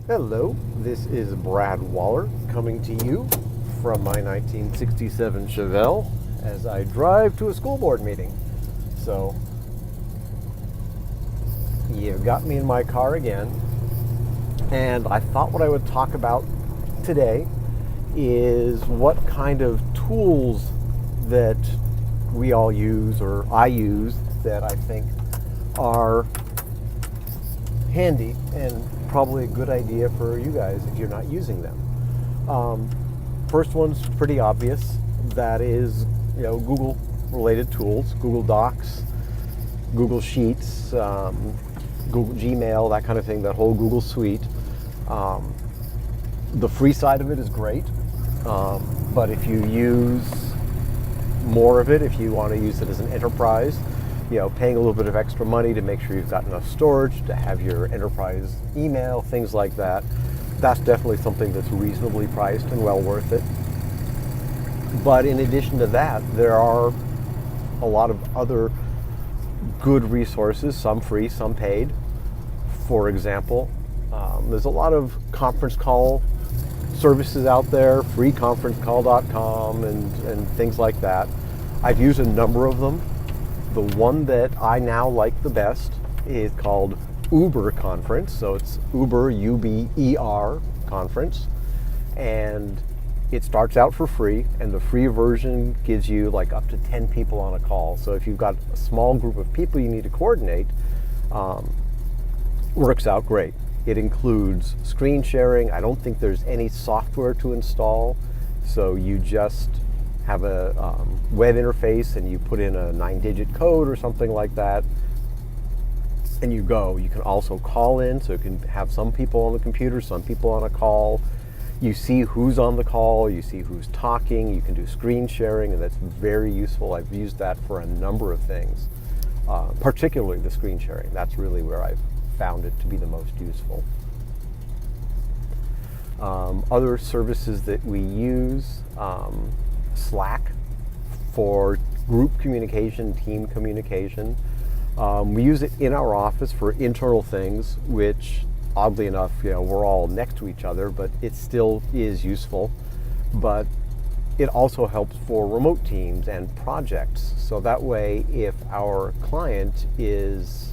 Hello, this is Brad Waller coming to you from my 1967 Chevelle as I drive to a school board meeting. So, you got me in my car again, and I thought what I would talk about today is what kind of tools that we all use, or I use, that I think are handy and probably a good idea for you guys if you're not using them. First one's pretty obvious. That is, Google related tools, Google Docs, Google Sheets, Google Gmail, that kind of thing, that whole Google suite. The free side of it is great, but if you use more of it, if you want to use it as an enterprise, paying a little bit of extra money to make sure you've got enough storage to have your enterprise email, things like that, that's definitely something that's reasonably priced and well worth it. But in addition to that, there are a lot of other good resources, some free, some paid. For example, there's a lot of conference call services out there, freeconferencecall.com and things like that. I've used a number of them. The one that I now like the best is called Uber Conference. So it's Uber, U-B-E-R, Conference. And it starts out for free, and the free version gives you like up to 10 people on a call. So if you've got a small group of people you need to coordinate, works out great. It includes screen sharing. I don't think there's any software to install. So you just have a web interface and you put in a 9-digit code or something like that, and you go. You can also call in, so you can have some people on the computer, some people on a call. You see who's on the call, you see who's talking, you can do screen sharing, and that's very useful. I've used that for a number of things, particularly the screen sharing. That's really where I've found it to be the most useful. Other services that we use, Slack for group communication, team communication. We use it in our office for internal things, which oddly enough, we're all next to each other, but it still is useful. But it also helps for remote teams and projects. So that way, if our client is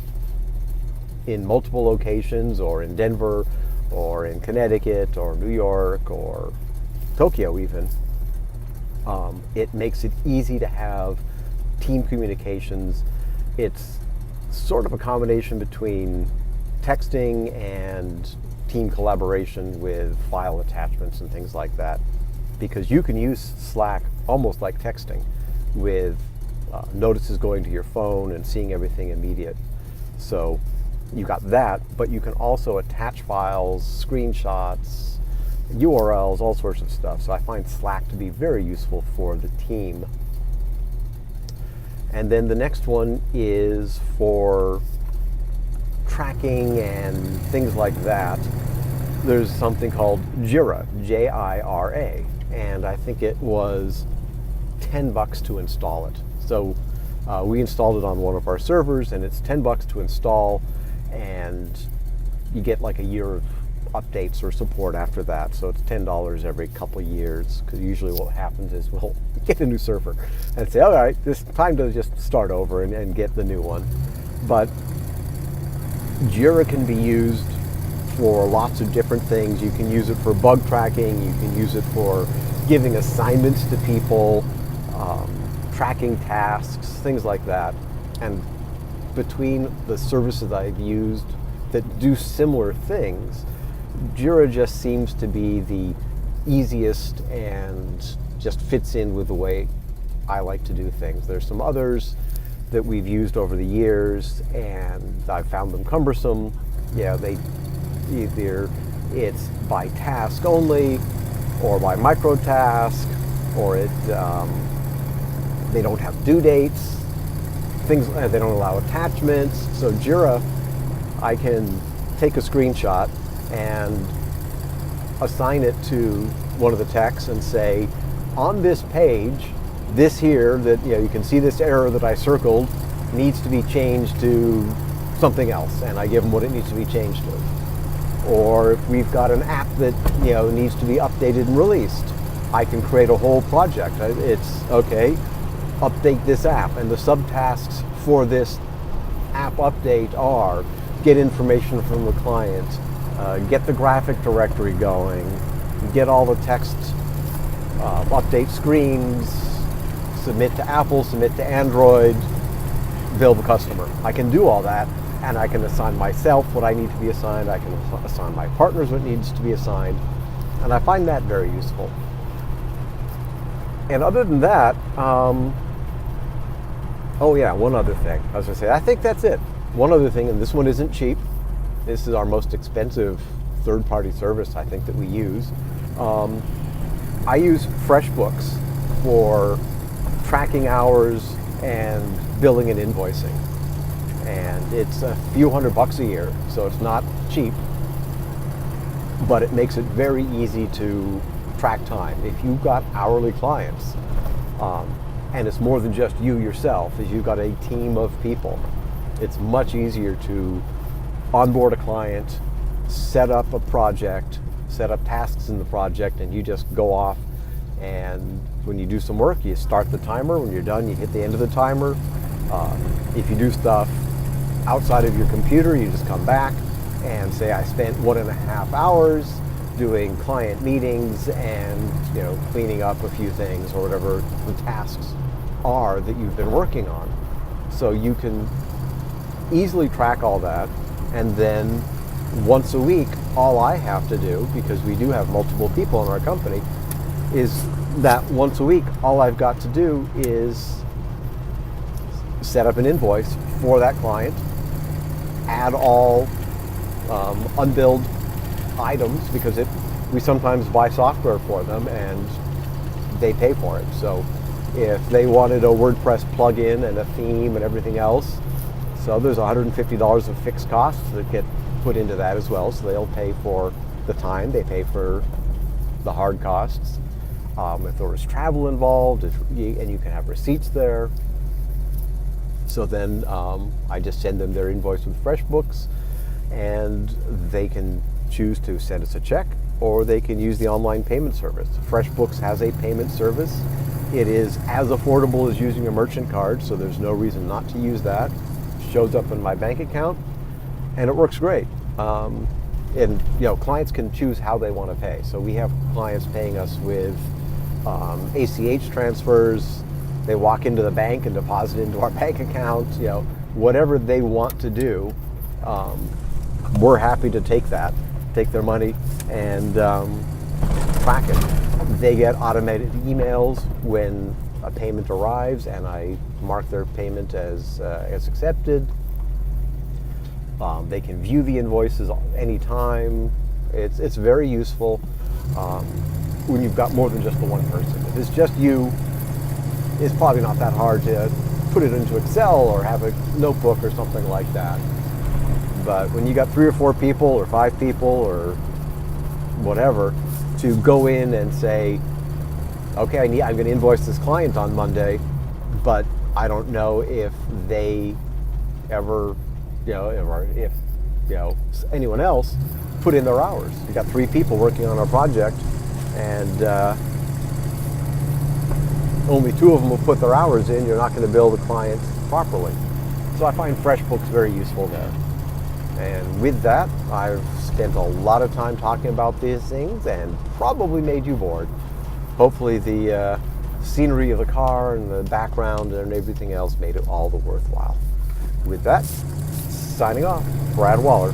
in multiple locations, or in Denver, or in Connecticut, or New York, or Tokyo even, it makes it easy to have team communications. It's sort of a combination between texting and team collaboration with file attachments and things like that, because you can use Slack almost like texting, with notices going to your phone and seeing everything immediate. So you got that, but you can also attach files, screenshots, URLs, all sorts of stuff. So I find Slack to be very useful for the team. And then the next one is for tracking and things like that. There's something called Jira, J-I-R-A, and I think it was $10 to install it. So we installed it on one of our servers, and it's $10 to install, and you get like a year of updates or support after that. So it's $10 every couple of years, because usually what happens is we'll get a new server and say, all right, it's time to just start over and get the new one. But Jira can be used for lots of different things. You can use it for bug tracking, you can use it for giving assignments to people, tracking tasks, things like that. And between the services I've used that do similar things, Jira just seems to be the easiest and just fits in with the way I like to do things. There's some others that we've used over the years, and I've found them cumbersome. They either it's by task only, or by micro task, or they don't have due dates. They don't allow attachments. So Jira, I can take a screenshot and assign it to one of the texts and say, on this page, this here, that you can see this error that I circled needs to be changed to something else, and I give them what it needs to be changed to. Or if we've got an app that needs to be updated and released, I can create a whole project. It's okay, update this app, and the subtasks for this app update are get information from the client, get the graphic directory going, get all the text, update screens, submit to Apple, submit to Android, bill the customer. I can do all that, and I can assign myself what I need to be assigned. I can assign my partners what needs to be assigned, and I find that very useful. And other than that, oh yeah, one other thing. I was going to say, I think that's it. One other thing, and this one isn't cheap. This is our most expensive third-party service, I think, that we use. I use FreshBooks for tracking hours and billing and invoicing. And it's a few $100 a year, so it's not cheap, but it makes it very easy to track time. If you've got hourly clients, and it's more than just you yourself, if you've got a team of people, it's much easier to onboard a client, set up a project, set up tasks in the project, and you just go off, and when you do some work, you start the timer. When you're done, you hit the end of the timer. If you do stuff outside of your computer, you just come back and say, I spent 1.5 hours doing client meetings and cleaning up a few things, or whatever the tasks are that you've been working on. So you can easily track all that, and then once a week, all I have to do, because we do have multiple people in our company, is that once a week, all I've got to do is set up an invoice for that client, add all unbilled items, because we sometimes buy software for them and they pay for it. So if they wanted a WordPress plugin and a theme and everything else, so there's $150 of fixed costs that get put into that as well. So they'll pay for the time, they pay for the hard costs. If there was travel involved, and you can have receipts there. So then I just send them their invoice with FreshBooks, and they can choose to send us a check, or they can use the online payment service. FreshBooks has a payment service. It is as affordable as using a merchant card, so there's no reason not to use that. It shows up in my bank account, and it works great. And clients can choose how they want to pay. So we have clients paying us with ACH transfers. They walk into the bank and deposit into our bank account. Whatever they want to do, we're happy to take their money and track it. They get automated emails when a payment arrives, and I mark their payment as accepted. They can view the invoices anytime. It's very useful when you've got more than just the one person. If it's just you, it's probably not that hard to put it into Excel or have a notebook or something like that. But when you got 3 or 4 people or 5 people or whatever, to go in and say, okay, I'm going to invoice this client on Monday, but I don't know if they ever, or if anyone else put in their hours. You got 3 people working on our project, and only 2 of them will put their hours in. You're not going to bill the client properly. So I find FreshBooks very useful there. And with that, I've spent a lot of time talking about these things and probably made you bored. Hopefully the scenery of the car and the background and everything else made it all the worthwhile. With that, signing off, Brad Waller.